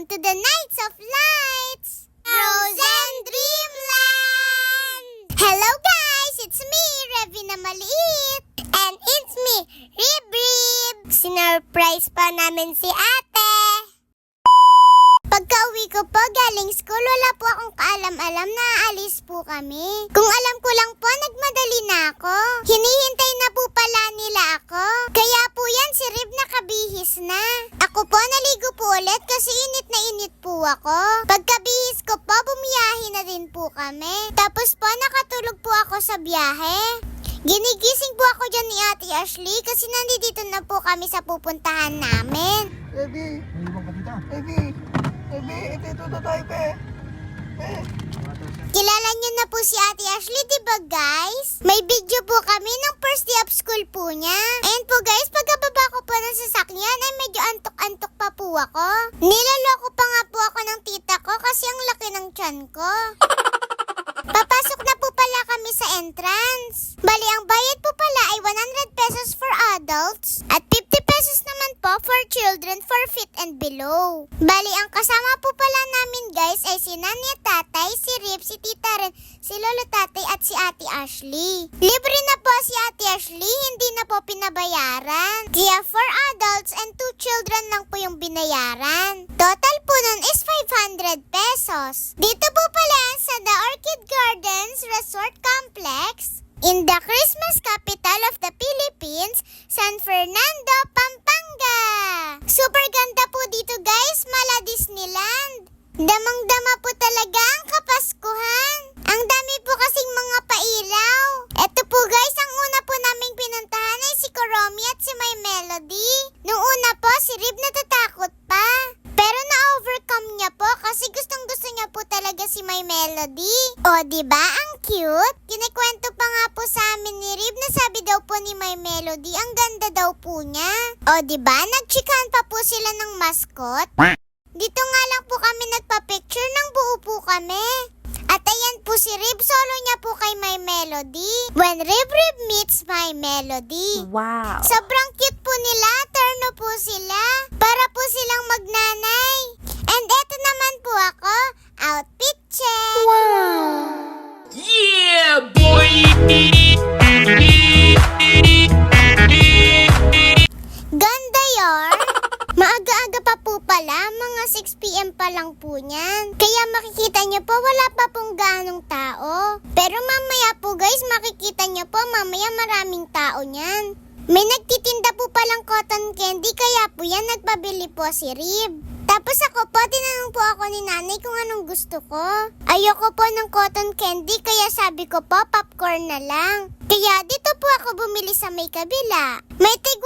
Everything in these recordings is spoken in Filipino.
to the Nights of Lights! Frozen Dreamland! Hello guys! It's me, Revy na maliit! And it's me, Rib! Sinurprise pa namin si ate! Pagka-uwi ko po galing school, wala po akong kaalam-alam na aalis po kami. Kung alam ko lang po, nagmadali na ako. Hinihintay na po pala nila ako. Kaya po yan, si Rib nakabihis na. Ako po, naligo po ulit kasi init na init po ako. Pagkabihis ko po, bumiyahe na rin po kami. Tapos po, nakatulog po ako sa biyahe. Ginigising po ako dyan ni Ate Ashley kasi nandito na po kami sa pupuntahan namin. Baby! Baby, ito tayo, be. Kilala niyo na po si Ate Ashley, diba guys? May video po kami ng first day of school po niya. Ayan po guys, pagkababa ko po ng sasakyan ay medyo antok-antok pa po ako. Nilaloko pa nga po ako ng tita ko kasi ang laki ng tiyan ko. Papasok na po pala kami sa entrance. Bali, ang bayad po pala ay 100 pesos for adults at 50 pesos naman po for children 4 feet and below. Bali, ang kasama po pala namin guys ay si Nanay Tatay, si Rip, si Tita Ren, si Lolo Tatay at si Ate Ashley. Libre na po si Ate Ashley, hindi na po pinabayaran. Kaya 4 adults and 2 children lang po yung binayaran. Total po nun is 500 pesos. Dito po pala sa The Orchid Gardens Resort Complex in the Christmas capital of the Philippines, San Fernando, Pampanga. Super ganda po dito guys, mala Disneyland. Damang-dama po talaga ang Kapaskuhan. Ang dami po kasing mga pailaw. Eto po guys, ang una po naming pinuntahan ay si Kuromi at si My Melody. Nung una po, si Rib natatakot pa. Pero na-overcome niya po kasi gustong-gusto niya po talaga si My Melody. O, diba? Ang cute. Kinikwento pa nga po sa amin ni Rib na sabi daw po ni My Melody, ang ganda daw po niya. O, diba? Nagchikahan pa po sila ng mascot. Dito nga lang po kami nagpa-picture ng buo po kami. At ayan po si Rib, solo niya po kay My Melody. When Rib meets My Melody. Wow! Sobrang cute po nila, terno po sila. Para po silang magnanay. And eto naman po ako, outfit check. Wow! Yeah, boy! Ganda yarn. Maaga-aga pa po pala, mga 6 p.m. pa lang po niyan. Kaya makikita niyo po, wala pa pong ganong tao. Pero mamaya po guys, makikita niyo po, mamaya maraming tao niyan. May nagtitinda po palang cotton candy, kaya po yan nagpabili po si Rib. Tapos ako po, tinanong po ako ni nanay kung anong gusto ko. Ayoko po ng cotton candy, kaya sabi ko po, popcorn na lang. Kaya dito po ako bumili sa may kabila. May tig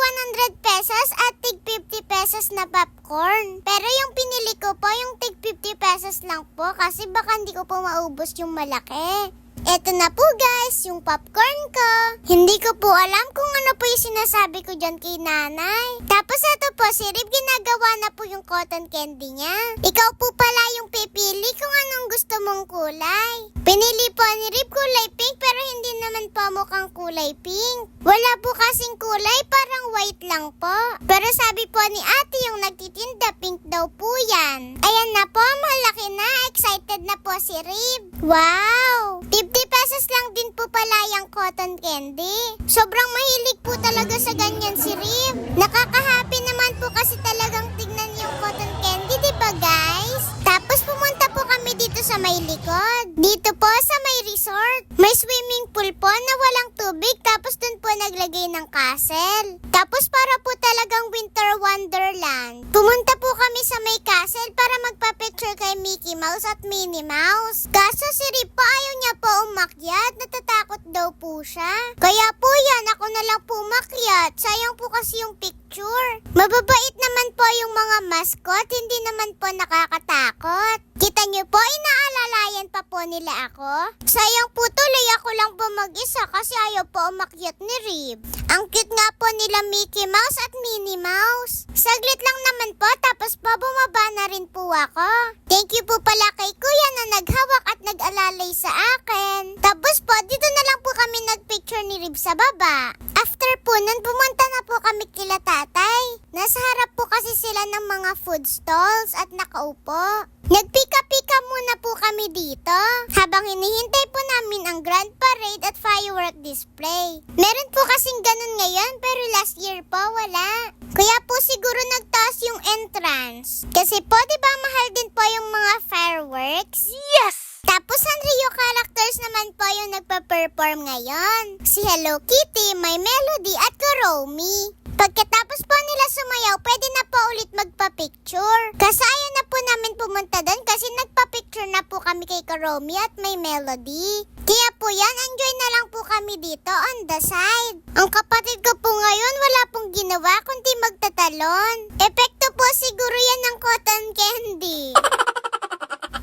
100 pesos at tig 50 pesos na popcorn. Pero yung pinili ko po, yung tig 50 pesos lang po kasi baka hindi ko po maubos yung malaki. Eto na po guys, yung popcorn ko. Hindi ko po alam kung ano po yung sinasabi ko dyan kay nanay. Tapos eto po, si Rib ginagawa na po yung cotton candy niya. Ikaw po pala yung pipili kung anong gusto mong kulay. Pinili po ni Rib kulay pink pero hindi naman po mukhang kulay pink. Wala po kasing kulay, parang white lang po. Pero sabi po ni ate yung nagtitinda, pink daw po yan. Ayan na po, malaki na, excited na po si Rib. Wow! 50 pesos lang din po pala yung cotton candy. Sobrang mahilig po talaga sa ganyan si Rib. Nakaka-happy naman po kasi talagang tignan yung cotton candy, diba guys? Tapos pumunta po kami dito sa may likod. Dito po sa may resort. May swimming pool po na walang tubig tapos dun po naglagay ng castle. Tapos para po talagang winter wonderland. Pumunta po kami sa may castle para magpa-picture kay Mickey Mouse at Minnie Mouse. Kaso si Rib po ayaw niya po umakyat, natatakot daw po siya. Kaya po yan, ako na lang po umakyat. Sayang po kasi yung picture. Mababait naman po yung mga mascot, hindi naman po nakakatakot. Kita niyo po, inaalalayan pa po nila ako. Sayang po tuloy ako lang po mag-isa kasi ayaw po umakyat ni Rib. Ang cute nga po nila Mickey Mouse at Minnie Mouse. Saglit lang naman po, tapos po bumaba na rin po ako. Thank you po pala kay kuya na naghawak at nag-alalay sa akin. Tapos po, dito na lang po kami nagpicture ni Rib sa baba. After po nun, pumunta na po kami kila tatay. Nasa harap po kasi sila ng mga food stalls at nakaupo. Nagpika-pika muna po kami dito habang hinihintay po namin ang grand parade at firework display. Meron po kasing ganun ngayon pero last year po wala. Kaya po siguro nagtaas yung entrance. Kasi po diba mahal din po yung mga fireworks? Yes! Tapos Sanrio characters naman po yung nagpa-perform ngayon. Si Hello Kitty, My Melody at Kuromi. Pagkatapos po nila sumayaw, pwede na po ulit magpa-picture. Kasi ayaw na po namin pumunta doon kasi nagpa-picture na po kami kay Kuromi at My Melody. Kaya po yan, enjoy na lang po kami dito on the side. Ang kapatid ko po ngayon wala pong ginawa kundi magtatalon. Epekto po siguro yan ng cotton candy.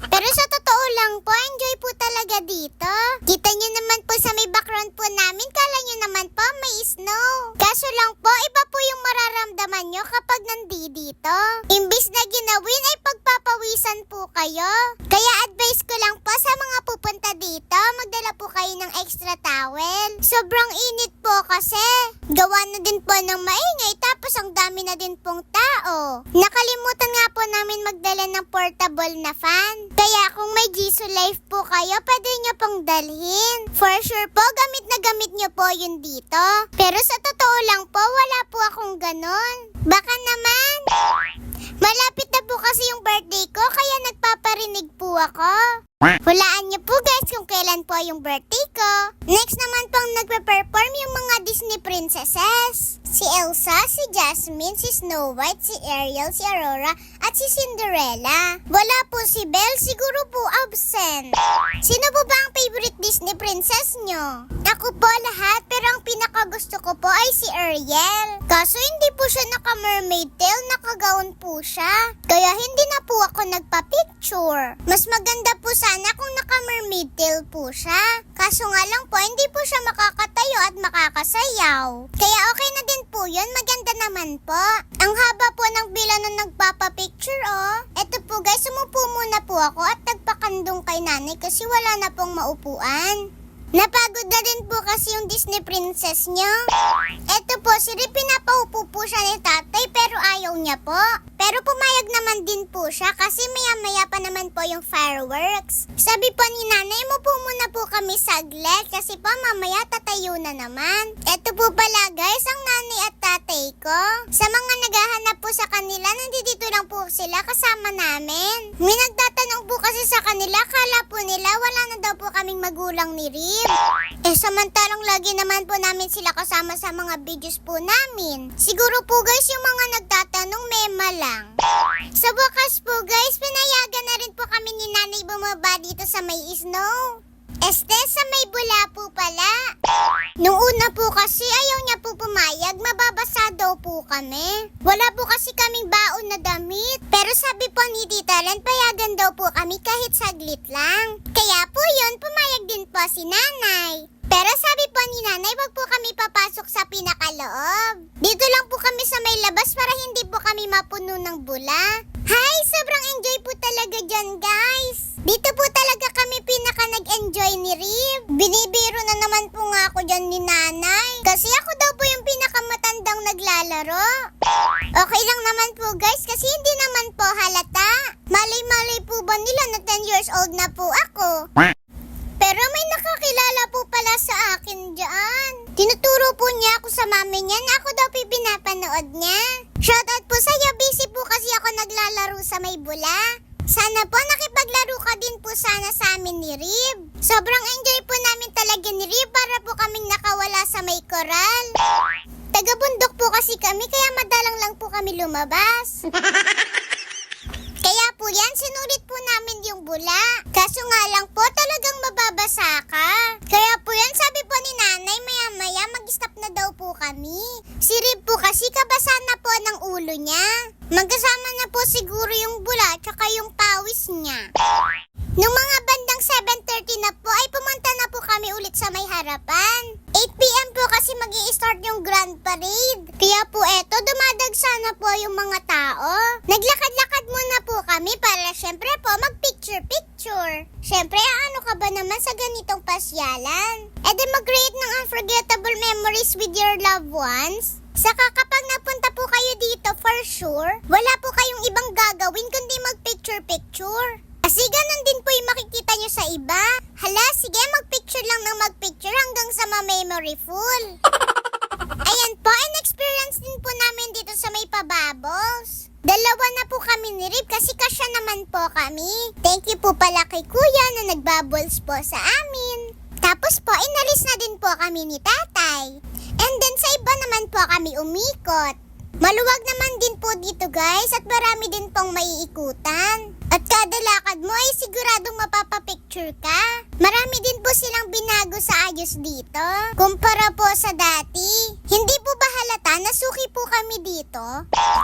Pero sa totoo lang po, enjoy po talaga dito. Kita nyo naman po sa may background po namin, kala nyo naman po may snow. Kaso lang po, iba po yung mararamdaman nyo kapag nandito. Imbis na ginawin ay pagpapawisan po kayo. Kaya advice ko lang po sa mga pupunta dito, magdala po kayo ng extra towel. Sobrang init po kasi. Gawa na din po ng maingay tapos ang dami na din pong tao. Nakalimutan nga po namin magdala ng portable na fan. Kaya kung may Jisoo Life po kayo, pwede nyo pong dalhin. For sure po, gamit na gamit nyo po yun dito. Pero sa totoo lang po, wala po akong ganon. Baka naman. Malapit na po kasi yung birthday ko, kaya nagpaparinig po ako. Hulaan niyo po guys kung kailan po yung birthday ko. Next naman pong nagpe-perform yung mga Disney princesses. Si Elsa, si Jasmine, si Snow White, si Ariel, si Aurora, at si Cinderella. Wala po si Belle, siguro po absent. Sino po ba ang favorite Disney princess nyo? Ako po lahat, pero ang pinakagusto ko po ay si Ariel. Kaso hindi po siya naka-mermaid tail, naka-gown po siya. Kaya hindi na po ako nagpa-picture. Mas maganda po sana kung naka-mermaid tail po siya. Kaso nga lang po, hindi po siya makakatayo at makakasayaw. Kaya okay na din po yun, maganda naman po. Ang haba po ng bila nung nagpapapicture oh. Eto po guys, sumupo muna po ako at nagpakandong kay nanay kasi wala na pong maupuan. Napagod na din po kasi yung Disney princess niyo. Eto po, si Rip, pinapaupo po siya ni tatay pero ayaw niya po. Pero pumayag naman din po siya kasi maya-maya pa naman po yung fireworks. Sabi po ni nanay, umupo muna po kami saglit kasi po mamaya tatayo na naman. Eto po pala guys, ang nanay at tatay ko. Sa mga naghahanap po sa kanila, nandito lang po sila kasama namin. May nagtatanong po kasi sa kanila, kala po nila wala na daw po kaming magulang ni Rip. Samantalang lagi naman po namin sila kasama sa mga videos po namin. Siguro po guys, yung mga nagtatanong mema lang. Sa wakas po guys, pinayagan na rin po kami ni nanay bumaba dito sa may snow. Sa may bula po pala. Nung una po kasi ayaw niya po pumayag, mababasa daw po kami. Wala po kasi kaming baon na damit. Pero sabi po ni Tita Len, payagan daw po kami kahit saglit lang. Kaya po yun, pumayag din po si nanay. Pero sabi po ni nanay, wag po kami papasok sa pinakaloob. Dito lang po kami sa may labas para hindi po kami mapuno ng bula. Hi, sobrang enjoy po talaga dyan guys. Dito po talaga kami pinaka nag-enjoy ni Rip. Binibiro na naman po nga ako dyan ni nanay. Kasi ako daw po yung pinakamatandang naglalaro. Okay lang naman po guys kasi hindi naman po halata. Malay-malay po ba nila na 10 years old na po ako? Pero may nakakilala po pala sa akin dyan. Tinuturo po niya ako sa mami niya na ako daw pinapanood niya. Shoutout po sa'yo, busy po kasi ako naglalaro sa may bula. Sana po nakipaglaro ka din po sana sa amin ni Rib. Sobrang enjoy po namin talaga ni Rib para po kaming nakawala sa may koral. Taga-bundok po kasi kami kaya madalang lang po kami lumabas. Kaya po yan, sinulit po namin yung bula. Kaso nga lang po, talagang mababasa ka. Kaya po yan, sabi po ni nanay, maya-maya mag-stop na daw po kami. Si Rib po kasi kabasa na po ng ulo niya. Magkasama na po siguro yung bula at saka yung pawis niya. Nung mga bandang 7:30 na po ay pumunta na po kami ulit sa may harapan. 8 PM po kasi mag-i-start yung grand parade. Kaya po eto, dumadagsa na po yung mga tao. Naglakad-lakad muna po kami para syempre po mag-picture-picture. Syempre, ano ka ba naman sa ganitong pasyalan? E di mag-create ng unforgettable memories with your loved ones. Saka kapag napunta po kayo dito, for sure, wala po kayong ibang gagawin kundi mag-picture-picture. Kasi ganun din po yung makikita nyo sa iba. Hala, sige, mag-picture lang ng mag-picture hanggang sa ma-memory full. Ayan po, and experience din po namin dito sa may pabubbles. Dalawa na po kami ni Rip kasi kasya naman po kami. Thank you po pala kay Kuya na nagbubbles po sa amin. Tapos po, inalis na din po kami ni Tatay. And then sa iba naman po kami umikot. Maluwag naman din po dito guys at marami din pong maiikutan. At kada lakad mo ay siguradong mapapapicture ka. Marami din po silang binago sa ayos dito. Kumpara po sa dati. Hindi po ba halata na suki po kami dito?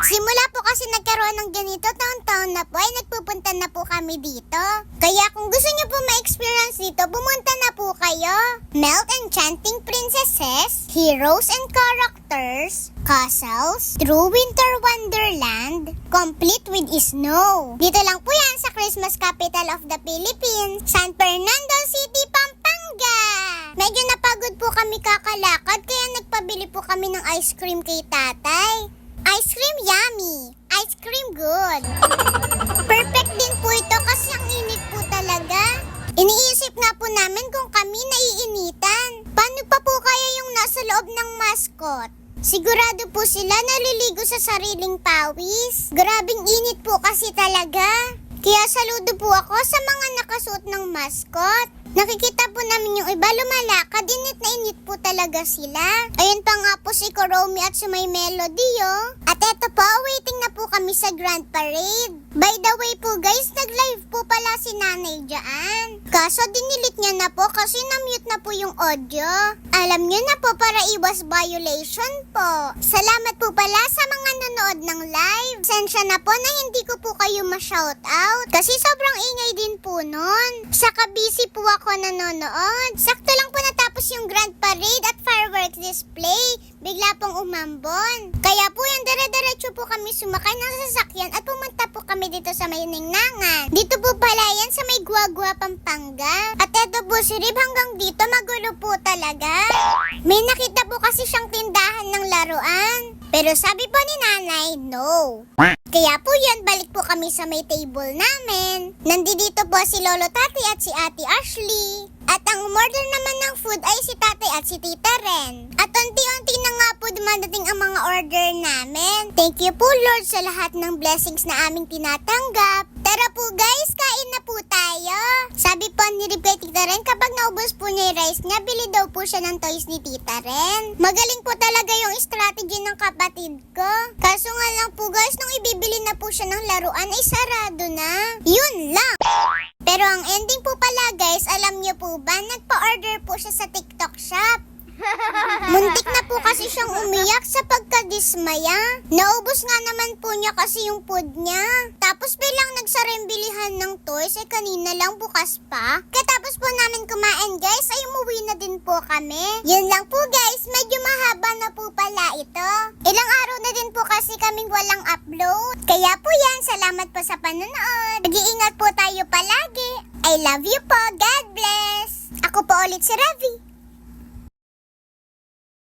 Simula po kasi nagkaroon ng ganito taon-taon na po ay nagpupunta na po kami dito. Kaya kung gusto nyo po ma-experience dito, pumunta na po kayo. Melt Enchanting Princesses, Heroes and Characters, Castles, True Winter Wonderland, complete with snow. Dito lang po yan sa Christmas capital of the Philippines, San Fernando City, Pampanga. Medyo napagod po kami kakalakad kaya nagpabili po kami ng ice cream kay Tatay. Ice cream yummy, ice cream good. Perfect din po ito kasi ang init po talaga. Iniisip nga po namin kung kami naiinitan. Paano pa po kaya yung nasa loob ng mascot? Sigurado po sila naliligo sa sariling pawis. Grabing init po kasi talaga. Kaya saludo po ako sa mga nakasuot ng mascot. Nakikita po namin yung iba lumalakad, init na init po talaga sila. Ayun pa nga po si Kuromi at si May Melody oh. At eto po, waiting na po kami sa Grand Parade. By the way po guys, nag-live po pala si Nanay dyan. Kaso dinilit niya na po kasi na-mute na po yung audio. Alam niyo na po para iwas violation po. Salamat po pala sa mga nanood ng live. Sensya na po na hindi ko po kayo ma-shoutout kasi sobrang ingay din po nun. Saka busy po ako nanonood. Sakto lang po natapos yung Grand Parade at fireworks display. Bigla pong umambon. Kaya po yan, dire-diretso po kami sumakay ng sasakyan at pumunta po kami dito sa may Ningnangan. Dito po pala yan sa may Guagua, Pampanga. At eto po si Rib, hanggang dito magulo po talaga. May nakita po kasi siyang tindahan ng laruan. Pero sabi po ni Nanay, no. Kaya po yan, balik po kami sa may table namin. Nandito po si Lolo Tati at si Ate Ashley. At ang umorder naman ng food ay si Tatay at si Tita Ren. At unti-unti na nga po dumadating ang mga order namin. Thank you po Lord sa lahat ng blessings na aming tinatanggap. Tara po guys, kain na po tayo. Sabi po ni Rib kay Tita Ren, kapag naubos po niya yung rice niya, bili daw po siya ng toys ni Tita Ren. Magaling po talaga yung strategy ng kapatid ko. Kaso nga lang po guys, nung ibibili na po siya ng laruan ay sarado na. Yun lang. Pero ang ending po pala guys, alam niyo po ba, nagpa-order po siya sa TikTok shop. Muntik na po kasi siyang umiyak sa pagkadismaya. Naubos nga naman po niya kasi yung food niya. Tapos bilang nagsarembilihan ng toys, eh kanina lang bukas pa. Katapos po namin kumain guys, ay umuwi na din po kami. Yun lang po guys, medyo mahaba na po pala ito. Ilang araw na din po kasi kaming walang upload. Kaya po yan, salamat po sa panonood. Mag-iingat po tayo palagi. I love you po, God bless. Ako po ulit si Ravi.